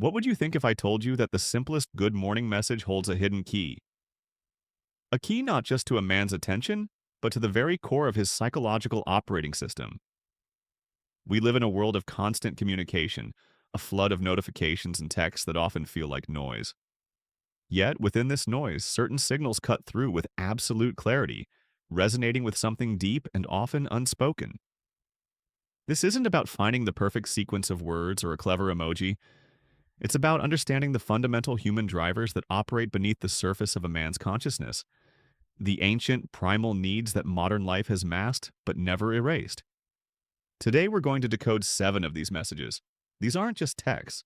What would you think if I told you that the simplest good morning message holds a hidden key? A key not just to a man's attention, but to the very core of his psychological operating system. We live in a world of constant communication, a flood of notifications and texts that often feel like noise. Yet, within this noise, certain signals cut through with absolute clarity, resonating with something deep and often unspoken. This isn't about finding the perfect sequence of words or a clever emoji. It's about understanding the fundamental human drivers that operate beneath the surface of a man's consciousness, the ancient, primal needs that modern life has masked but never erased. Today, we're going to decode 7 of these messages. These aren't just texts.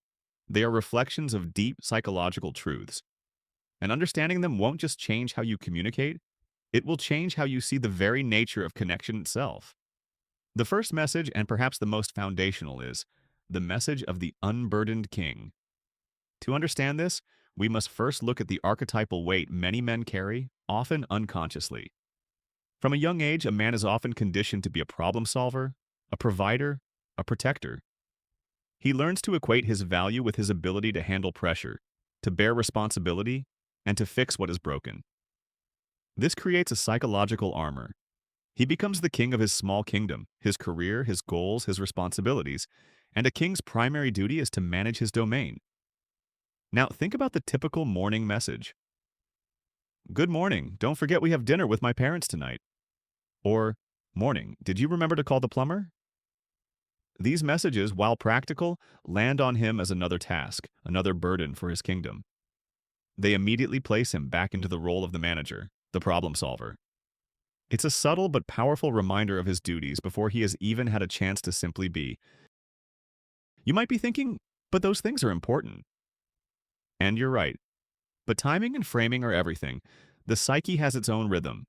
They are reflections of deep psychological truths. And understanding them won't just change how you communicate, it will change how you see the very nature of connection itself. The first message, and perhaps the most foundational, is the message of the unburdened king. To understand this, we must first look at the archetypal weight many men carry, often unconsciously. From a young age, a man is often conditioned to be a problem solver, a provider, a protector. He learns to equate his value with his ability to handle pressure, to bear responsibility, and to fix what is broken. This creates a psychological armor. He becomes the king of his small kingdom, his career, his goals, his responsibilities, and a king's primary duty is to manage his domain. Now, think about the typical morning message. Good morning, don't forget we have dinner with my parents tonight. Or, morning, did you remember to call the plumber? These messages, while practical, land on him as another task, another burden for his kingdom. They immediately place him back into the role of the manager, the problem solver. It's a subtle but powerful reminder of his duties before he has even had a chance to simply be. You might be thinking, but those things are important. And you're right. But timing and framing are everything. The psyche has its own rhythm.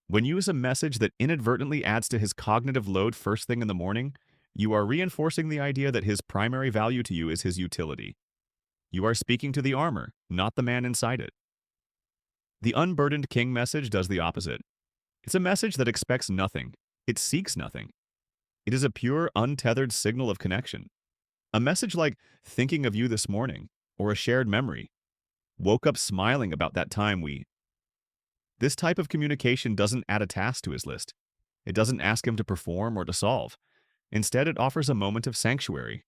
When you use a message that inadvertently adds to his cognitive load first thing in the morning, you are reinforcing the idea that his primary value to you is his utility. You are speaking to the armor, not the man inside it. The unburdened king message does the opposite. It's a message that expects nothing. It seeks nothing. It is a pure, untethered signal of connection. A message like, thinking of you this morning, or a shared memory. Woke up smiling about that time we. This type of communication doesn't add a task to his list. It doesn't ask him to perform or to solve. Instead, it offers a moment of sanctuary.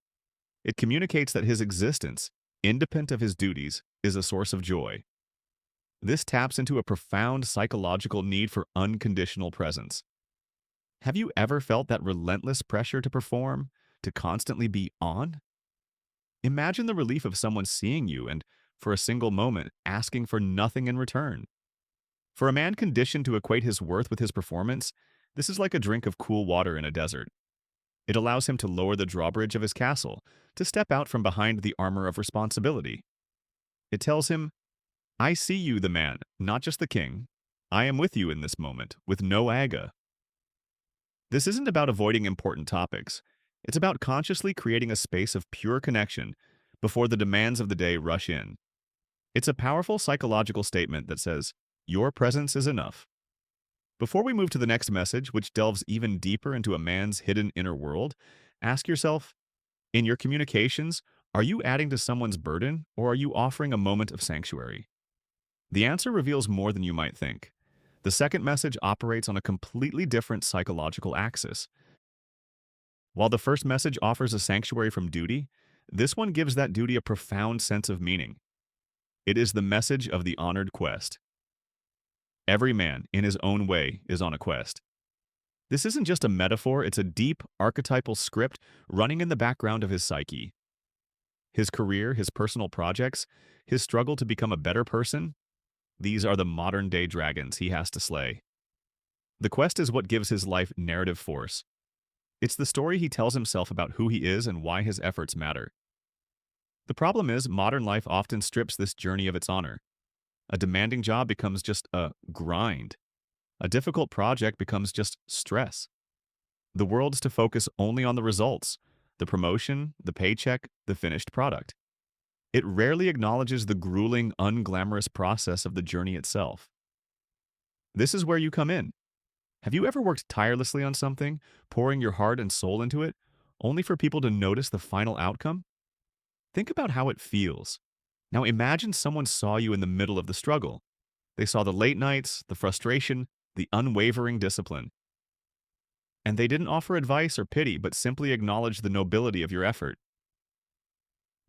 It communicates that his existence, independent of his duties, is a source of joy. This taps into a profound psychological need for unconditional presence. Have you ever felt that relentless pressure to perform, to constantly be on? Imagine the relief of someone seeing you and, for a single moment, asking for nothing in return. For a man conditioned to equate his worth with his performance, this is like a drink of cool water in a desert. It allows him to lower the drawbridge of his castle, to step out from behind the armor of responsibility. It tells him, I see you, the man, not just the king. I am with you in this moment, with no aga. This isn't about avoiding important topics. It's about consciously creating a space of pure connection before the demands of the day rush in. It's a powerful psychological statement that says, your presence is enough. Before we move to the next message, which delves even deeper into a man's hidden inner world, ask yourself, in your communications, are you adding to someone's burden or are you offering a moment of sanctuary? The answer reveals more than you might think. The second message operates on a completely different psychological axis. While the first message offers a sanctuary from duty, this one gives that duty a profound sense of meaning. It is the message of the honored quest. Every man, in his own way, is on a quest. This isn't just a metaphor, it's a deep, archetypal script running in the background of his psyche. His career, his personal projects, his struggle to become a better person, these are the modern-day dragons he has to slay. The quest is what gives his life narrative force. It's the story he tells himself about who he is and why his efforts matter. The problem is, modern life often strips this journey of its honor. A demanding job becomes just a grind. A difficult project becomes just stress. The world's to focus only on the results, the promotion, the paycheck, the finished product. It rarely acknowledges the grueling, unglamorous process of the journey itself. This is where you come in. Have you ever worked tirelessly on something, pouring your heart and soul into it, only for people to notice the final outcome? Think about how it feels. Now imagine someone saw you in the middle of the struggle. They saw the late nights, the frustration, the unwavering discipline. And they didn't offer advice or pity, but simply acknowledged the nobility of your effort.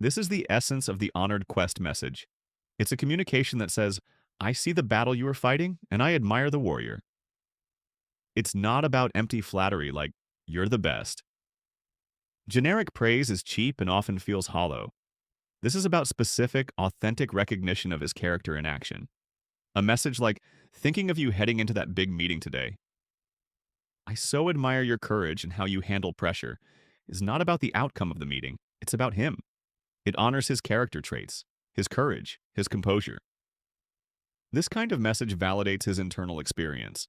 This is the essence of the honored quest message. It's a communication that says, I see the battle you are fighting, and I admire the warrior. It's not about empty flattery like, you're the best. Generic praise is cheap and often feels hollow. This is about specific, authentic recognition of his character in action. A message like, thinking of you heading into that big meeting today. I so admire your courage and how you handle pressure, is not about the outcome of the meeting, it's about him. It honors his character traits, his courage, his composure. This kind of message validates his internal experience.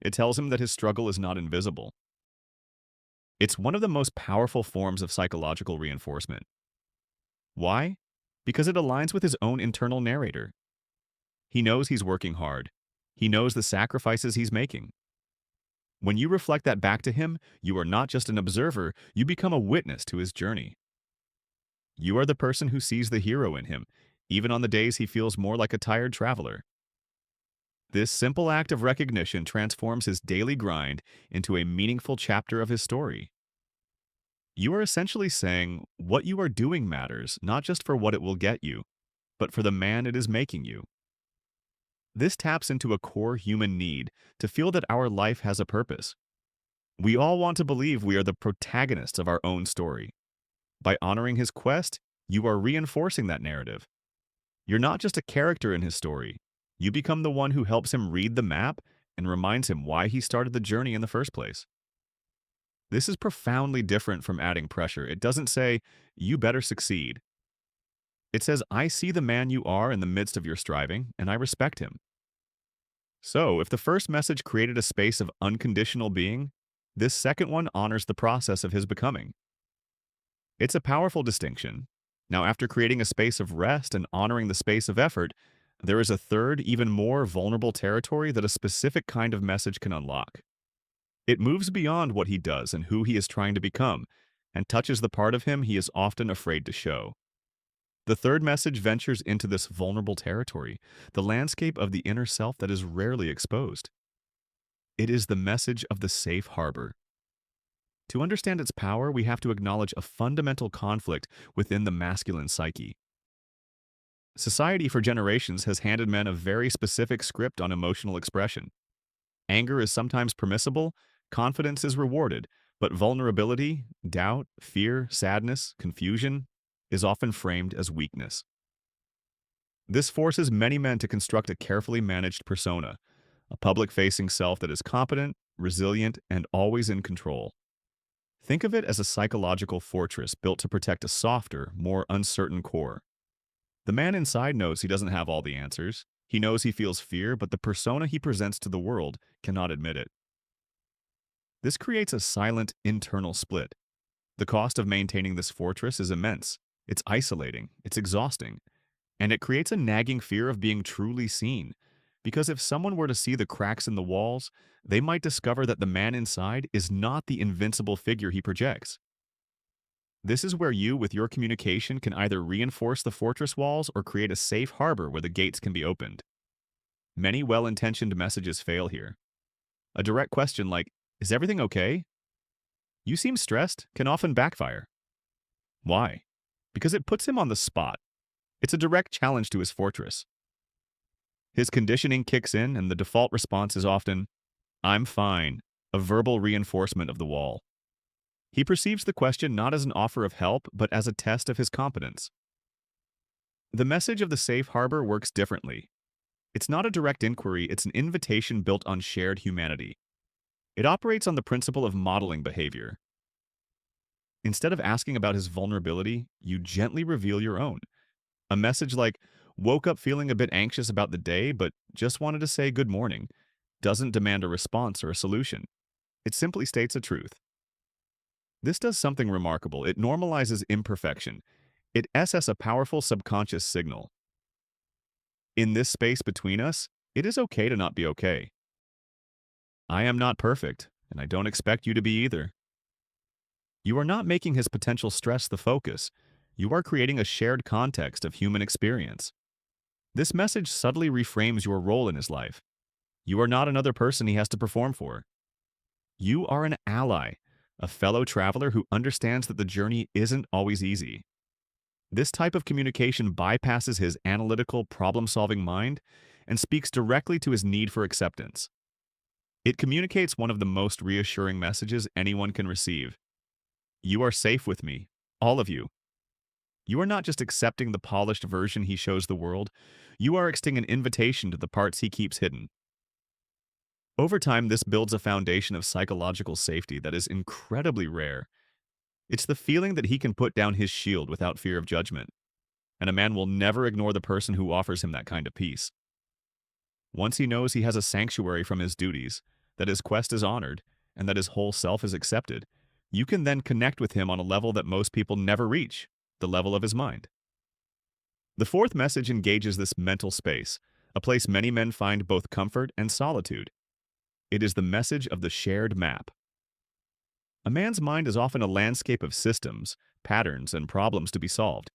It tells him that his struggle is not invisible. It's one of the most powerful forms of psychological reinforcement. Why? Because it aligns with his own internal narrator. He knows he's working hard. He knows the sacrifices he's making. When you reflect that back to him, you are not just an observer, you become a witness to his journey. You are the person who sees the hero in him, even on the days he feels more like a tired traveler. This simple act of recognition transforms his daily grind into a meaningful chapter of his story. You are essentially saying, what you are doing matters, not just for what it will get you, but for the man it is making you. This taps into a core human need to feel that our life has a purpose. We all want to believe we are the protagonists of our own story. By honoring his quest, you are reinforcing that narrative. You're not just a character in his story. You become the one who helps him read the map and reminds him why he started the journey in the first place. This is profoundly different from adding pressure. It doesn't say, you better succeed. It says, I see the man you are in the midst of your striving, and I respect him. So, if the first message created a space of unconditional being, this second one honors the process of his becoming. It's a powerful distinction. Now, after creating a space of rest and honoring the space of effort, there is a third, even more vulnerable territory that a specific kind of message can unlock. It moves beyond what he does and who he is trying to become, and touches the part of him he is often afraid to show. The third message ventures into this vulnerable territory, the landscape of the inner self that is rarely exposed. It is the message of the safe harbor. To understand its power, we have to acknowledge a fundamental conflict within the masculine psyche. Society for generations has handed men a very specific script on emotional expression. Anger is sometimes permissible, confidence is rewarded, but vulnerability, doubt, fear, sadness, confusion is often framed as weakness. This forces many men to construct a carefully managed persona, a public-facing self that is competent, resilient, and always in control. Think of it as a psychological fortress built to protect a softer, more uncertain core. The man inside knows he doesn't have all the answers. He knows he feels fear, but the persona he presents to the world cannot admit it. This creates a silent internal split. The cost of maintaining this fortress is immense. It's isolating, it's exhausting, and it creates a nagging fear of being truly seen. Because if someone were to see the cracks in the walls, they might discover that the man inside is not the invincible figure he projects. This is where you, with your communication, can either reinforce the fortress walls or create a safe harbor where the gates can be opened. Many well-intentioned messages fail here. A direct question like, "Is everything okay? You seem stressed," can often backfire. Why? Because it puts him on the spot. It's a direct challenge to his fortress. His conditioning kicks in, and the default response is often, "I'm fine," a verbal reinforcement of the wall. He perceives the question not as an offer of help, but as a test of his competence. The message of the safe harbor works differently. It's not a direct inquiry, it's an invitation built on shared humanity. It operates on the principle of modeling behavior. Instead of asking about his vulnerability, you gently reveal your own. A message like, "Woke up feeling a bit anxious about the day, but just wanted to say good morning," doesn't demand a response or a solution. It simply states a truth. This does something remarkable. It normalizes imperfection. It sends a powerful subconscious signal. In this space between us, it is okay to not be okay. I am not perfect, and I don't expect you to be either. You are not making his potential stress the focus. You are creating a shared context of human experience. This message subtly reframes your role in his life. You are not another person he has to perform for. You are an ally, a fellow traveler who understands that the journey isn't always easy. This type of communication bypasses his analytical, problem-solving mind and speaks directly to his need for acceptance. It communicates one of the most reassuring messages anyone can receive. You are safe with me, all of you. You are not just accepting the polished version he shows the world, you are extending an invitation to the parts he keeps hidden. Over time, this builds a foundation of psychological safety that is incredibly rare. It's the feeling that he can put down his shield without fear of judgment, and a man will never ignore the person who offers him that kind of peace. Once he knows he has a sanctuary from his duties, that his quest is honored, and that his whole self is accepted, you can then connect with him on a level that most people never reach, the level of his mind. The fourth message engages this mental space, a place many men find both comfort and solitude. It is the message of the shared map. A man's mind is often a landscape of systems, patterns, and problems to be solved.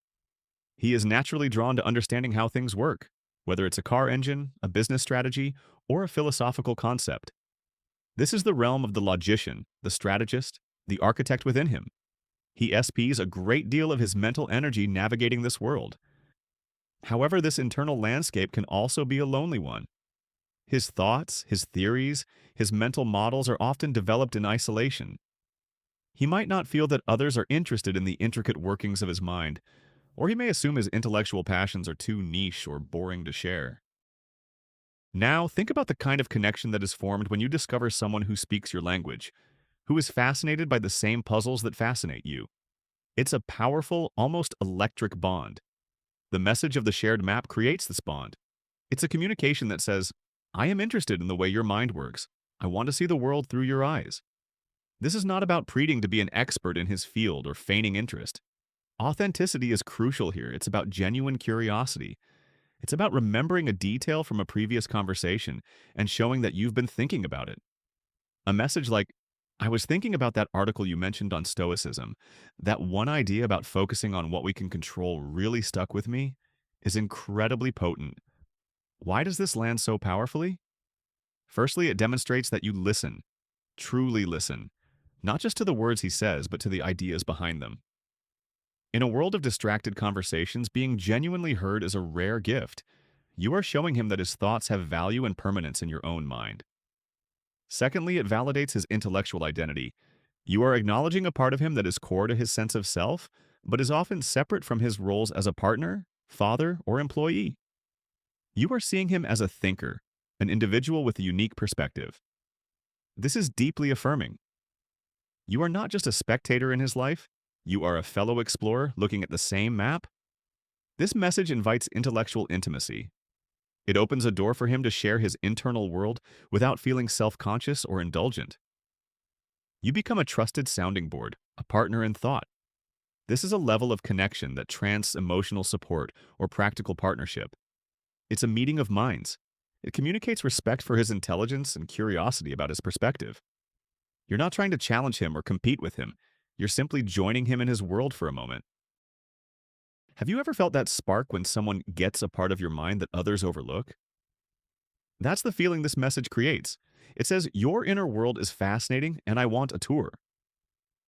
He is naturally drawn to understanding how things work, whether it's a car engine, a business strategy, or a philosophical concept. This is the realm of the logician, the strategist, the architect within him. He SPs a great deal of his mental energy navigating this world. However, this internal landscape can also be a lonely one. His thoughts, his theories, his mental models are often developed in isolation. He might not feel that others are interested in the intricate workings of his mind, or he may assume his intellectual passions are too niche or boring to share. Now, think about the kind of connection that is formed when you discover someone who speaks your language, who is fascinated by the same puzzles that fascinate you. It's a powerful, almost electric bond. The message of the shared map creates this bond. It's a communication that says, I am interested in the way your mind works. I want to see the world through your eyes. This is not about pretending to be an expert in his field or feigning interest. Authenticity is crucial here. It's about genuine curiosity. It's about remembering a detail from a previous conversation and showing that you've been thinking about it. A message like, I was thinking about that article you mentioned on Stoicism. That one idea about focusing on what we can control really stuck with me, is incredibly potent. Why does this land so powerfully? Firstly, it demonstrates that you listen, truly listen, not just to the words he says, but to the ideas behind them. In a world of distracted conversations, being genuinely heard is a rare gift. You are showing him that his thoughts have value and permanence in your own mind. Secondly, it validates his intellectual identity. You are acknowledging a part of him that is core to his sense of self, but is often separate from his roles as a partner, father, or employee. You are seeing him as a thinker, an individual with a unique perspective. This is deeply affirming. You are not just a spectator in his life, you are a fellow explorer looking at the same map. This message invites intellectual intimacy. It opens a door for him to share his internal world without feeling self-conscious or indulgent. You become a trusted sounding board, a partner in thought. This is a level of connection that transcends emotional support or practical partnership. It's a meeting of minds. It communicates respect for his intelligence and curiosity about his perspective. You're not trying to challenge him or compete with him. You're simply joining him in his world for a moment. Have you ever felt that spark when someone gets a part of your mind that others overlook? That's the feeling this message creates. It says, your inner world is fascinating and I want a tour.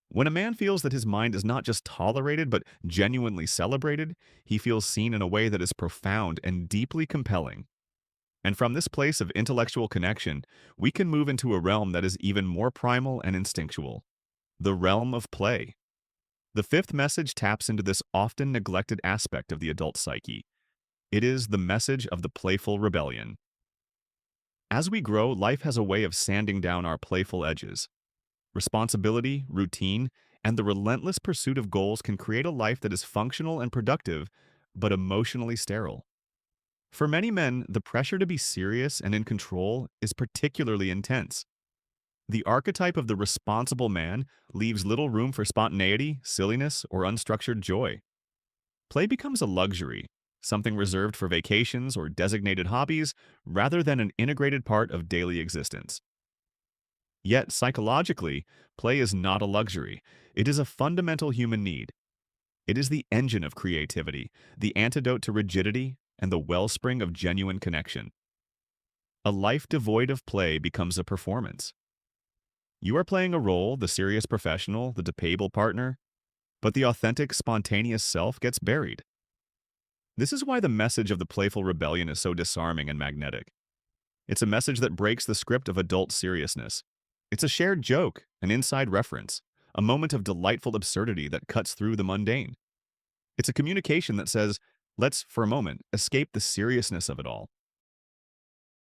When a man feels that his mind is not just tolerated but genuinely celebrated, he feels seen in a way that is profound and deeply compelling. And from this place of intellectual connection, we can move into a realm that is even more primal and instinctual, the realm of play. The fifth message taps into this often neglected aspect of the adult psyche. It is the message of the playful rebellion. As we grow, life has a way of sanding down our playful edges. Responsibility, routine, and the relentless pursuit of goals can create a life that is functional and productive, but emotionally sterile. For many men, the pressure to be serious and in control is particularly intense. The archetype of the responsible man leaves little room for spontaneity, silliness, or unstructured joy. Play becomes a luxury, something reserved for vacations or designated hobbies, rather than an integrated part of daily existence. Yet, psychologically, play is not a luxury. It is a fundamental human need. It is the engine of creativity, the antidote to rigidity, and the wellspring of genuine connection. A life devoid of play becomes a performance. You are playing a role, the serious professional, the dependable partner, but the authentic, spontaneous self gets buried. This is why the message of the playful rebellion is so disarming and magnetic. It's a message that breaks the script of adult seriousness. It's a shared joke, an inside reference, a moment of delightful absurdity that cuts through the mundane. It's a communication that says, let's, for a moment, escape the seriousness of it all.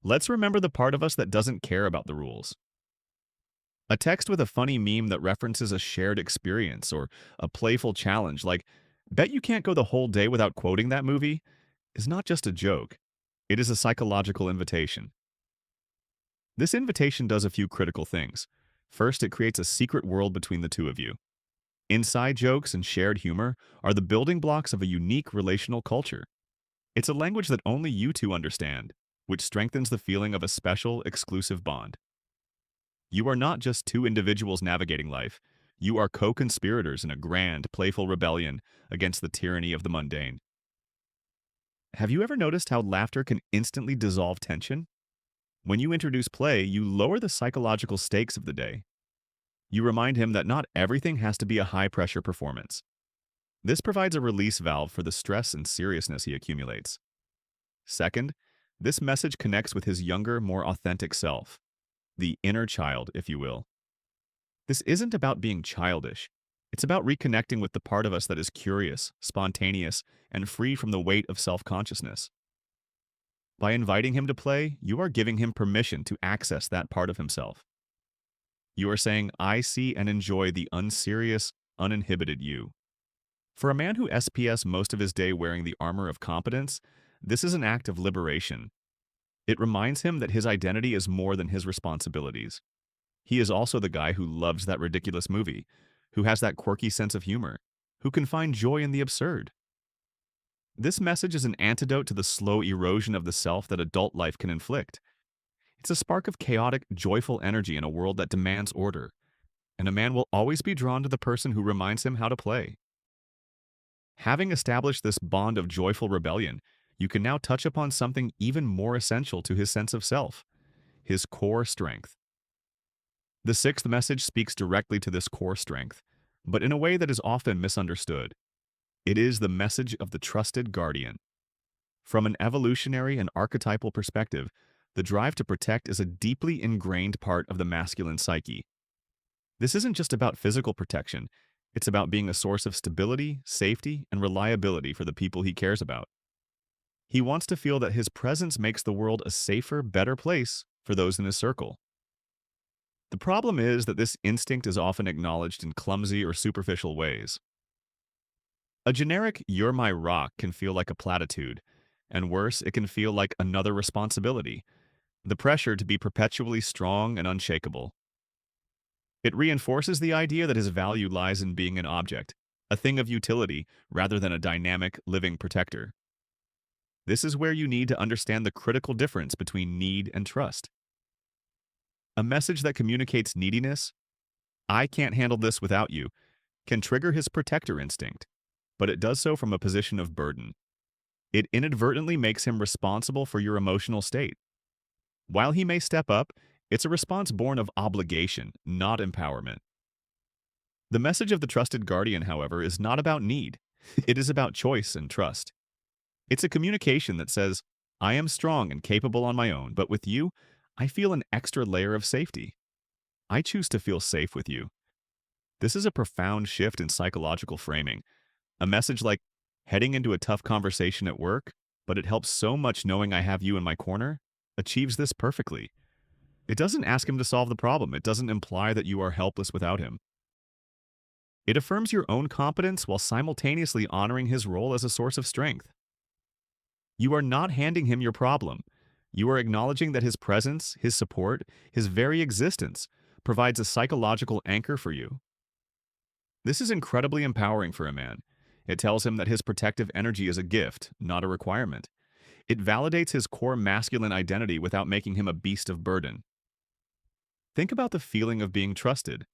Let's remember the part of us that doesn't care about the rules. A text with a funny meme that references a shared experience or a playful challenge like, bet you can't go the whole day without quoting that movie, is not just a joke. It is a psychological invitation. This invitation does a few critical things. First, it creates a secret world between the two of you. Inside jokes and shared humor are the building blocks of a unique relational culture. It's a language that only you two understand, which strengthens the feeling of a special, exclusive bond. You are not just two individuals navigating life. You are co-conspirators in a grand, playful rebellion against the tyranny of the mundane. Have you ever noticed how laughter can instantly dissolve tension? When you introduce play, you lower the psychological stakes of the day. You remind him that not everything has to be a high-pressure performance. This provides a release valve for the stress and seriousness he accumulates. Second, this message connects with his younger, more authentic self. The inner child, if you will. This isn't about being childish. It's about reconnecting with the part of us that is curious, spontaneous, and free from the weight of self-consciousness. By inviting him to play, you are giving him permission to access that part of himself. You are saying, I see and enjoy the unserious, uninhibited you. For a man who SPS most of his day wearing the armor of competence, this is an act of liberation. It reminds him that his identity is more than his responsibilities. He is also the guy who loves that ridiculous movie, who has that quirky sense of humor, who can find joy in the absurd. This message is an antidote to the slow erosion of the self that adult life can inflict. It's a spark of chaotic, joyful energy in a world that demands order, and a man will always be drawn to the person who reminds him how to play. Having established this bond of joyful rebellion, you can now touch upon something even more essential to his sense of self, his core strength. The sixth message speaks directly to this core strength, but in a way that is often misunderstood. It is the message of the trusted guardian. From an evolutionary and archetypal perspective, the drive to protect is a deeply ingrained part of the masculine psyche. This isn't just about physical protection, it's about being a source of stability, safety, and reliability for the people he cares about. He wants to feel that his presence makes the world a safer, better place for those in his circle. The problem is that this instinct is often acknowledged in clumsy or superficial ways. A generic "you're my rock" can feel like a platitude, and worse, it can feel like another responsibility, the pressure to be perpetually strong and unshakable. It reinforces the idea that his value lies in being an object, a thing of utility, rather than a dynamic, living protector. This is where you need to understand the critical difference between need and trust. A message that communicates neediness, I can't handle this without you, can trigger his protector instinct, but it does so from a position of burden. It inadvertently makes him responsible for your emotional state. While he may step up, it's a response born of obligation, not empowerment. The message of the trusted guardian, however, is not about need. It is about choice and trust. It's a communication that says, I am strong and capable on my own, but with you, I feel an extra layer of safety. I choose to feel safe with you. This is a profound shift in psychological framing. A message like, heading into a tough conversation at work, but it helps so much knowing I have you in my corner, achieves this perfectly. It doesn't ask him to solve the problem. It doesn't imply that you are helpless without him. It affirms your own competence while simultaneously honoring his role as a source of strength. You are not handing him your problem. You are acknowledging that his presence, his support, his very existence provides a psychological anchor for you. This is incredibly empowering for a man. It tells him that his protective energy is a gift, not a requirement. It validates his core masculine identity without making him a beast of burden. Think about the feeling of being trusted.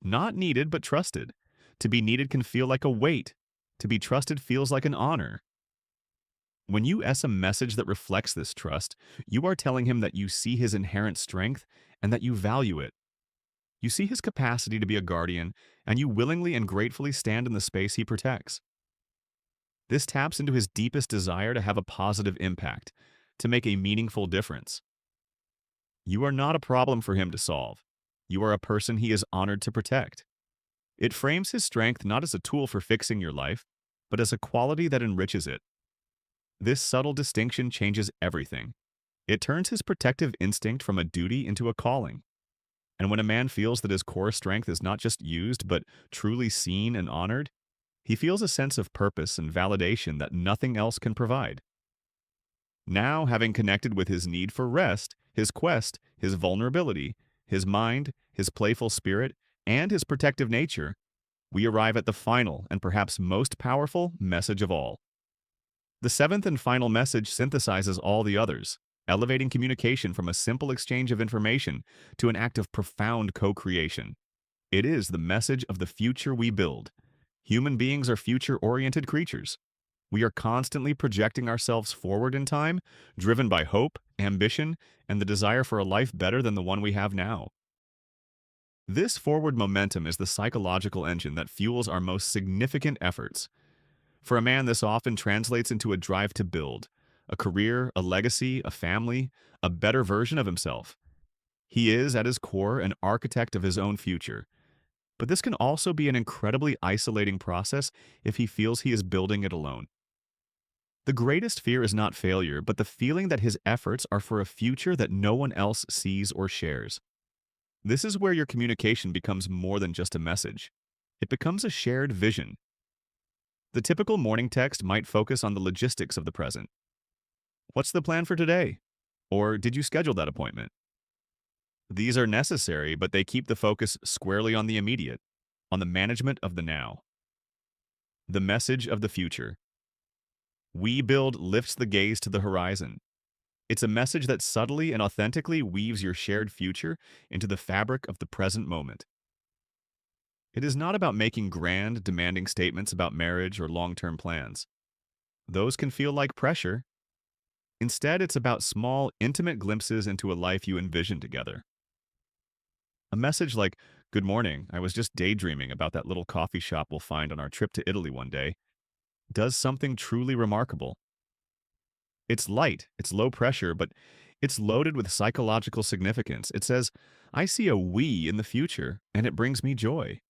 Not needed, but trusted. To be needed can feel like a weight, To be trusted feels like an honor. When you a message that reflects this trust, you are telling him that you see his inherent strength and that you value it. You see his capacity to be a guardian, and you willingly and gratefully stand in the space he protects. This taps into his deepest desire to have a positive impact, to make a meaningful difference. You are not a problem for him to solve. You are a person he is honored to protect. It frames his strength not as a tool for fixing your life, but as a quality that enriches it. This subtle distinction changes everything. It turns his protective instinct from a duty into a calling. And when a man feels that his core strength is not just used, but truly seen and honored, he feels a sense of purpose and validation that nothing else can provide. Now, having connected with his need for rest, his quest, his vulnerability, his mind, his playful spirit, and his protective nature, we arrive at the final and perhaps most powerful message of all. The seventh and final message synthesizes all the others, elevating communication from a simple exchange of information to an act of profound co-creation. It is the message of the future we build. Human beings are future-oriented creatures. We are constantly projecting ourselves forward in time, driven by hope, ambition, and the desire for a life better than the one we have now. This forward momentum is the psychological engine that fuels our most significant efforts. For a man, this often translates into a drive to build a career, a legacy, a family, a better version of himself. He is, at his core, an architect of his own future. But this can also be an incredibly isolating process if he feels he is building it alone. The greatest fear is not failure, but the feeling that his efforts are for a future that no one else sees or shares. This is where your communication becomes more than just a message. It becomes a shared vision. The typical morning text might focus on the logistics of the present. What's the plan for today? Or did you schedule that appointment? These are necessary, but they keep the focus squarely on the immediate, on the management of the now. The message of the future. We build lifts the gaze to the horizon. It's a message that subtly and authentically weaves your shared future into the fabric of the present moment. It is not about making grand, demanding statements about marriage or long-term plans. Those can feel like pressure. Instead, it's about small, intimate glimpses into a life you envision together. A message like, "Good morning, I was just daydreaming about that little coffee shop we'll find on our trip to Italy one day," does something truly remarkable. It's light, it's low pressure, but it's loaded with psychological significance. It says, "I see a we in the future, and it brings me joy."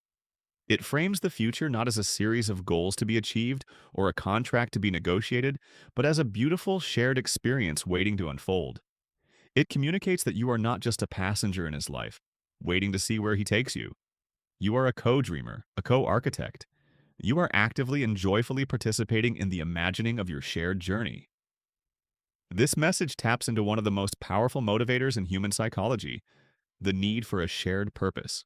It frames the future not as a series of goals to be achieved or a contract to be negotiated, but as a beautiful shared experience waiting to unfold. It communicates that you are not just a passenger in his life, waiting to see where he takes you. You are a co-dreamer, a co-architect. You are actively and joyfully participating in the imagining of your shared journey. This message taps into one of the most powerful motivators in human psychology, the need for a shared purpose.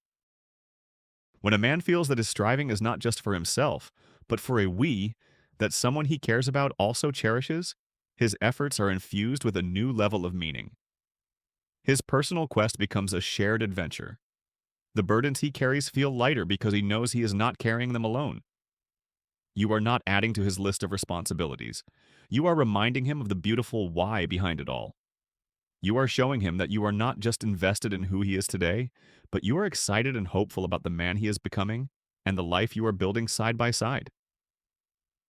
When a man feels that his striving is not just for himself, but for a we that someone he cares about also cherishes, his efforts are infused with a new level of meaning. His personal quest becomes a shared adventure. The burdens he carries feel lighter because he knows he is not carrying them alone. You are not adding to his list of responsibilities. You are reminding him of the beautiful why behind it all. You are showing him that you are not just invested in who he is today, but you are excited and hopeful about the man he is becoming and the life you are building side by side.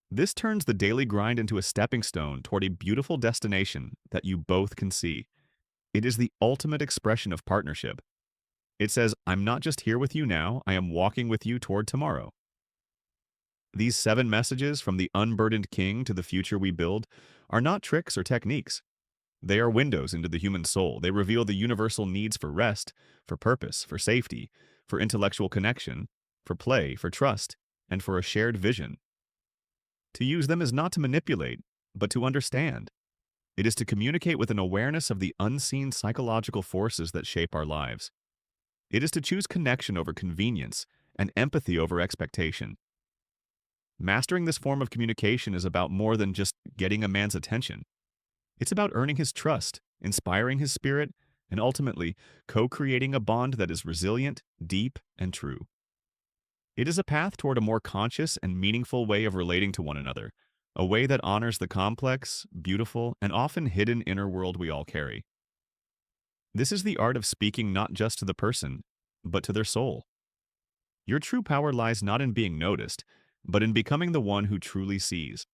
This turns the daily grind into a stepping stone toward a beautiful destination that you both can see. It is the ultimate expression of partnership. It says, "I'm not just here with you now, I am walking with you toward tomorrow." These 7 messages from the unburdened king to the future we build are not tricks or techniques. They are windows into the human soul. They reveal the universal needs for rest, for purpose, for safety, for intellectual connection, for play, for trust, and for a shared vision. To use them is not to manipulate, but to understand. It is to communicate with an awareness of the unseen psychological forces that shape our lives. It is to choose connection over convenience and empathy over expectation. Mastering this form of communication is about more than just getting a man's attention. It's about earning his trust, inspiring his spirit, and ultimately co-creating a bond that is resilient, deep, and true. It is a path toward a more conscious and meaningful way of relating to one another, a way that honors the complex, beautiful, and often hidden inner world we all carry. This is the art of speaking not just to the person, but to their soul. Your true power lies not in being noticed, but in becoming the one who truly sees.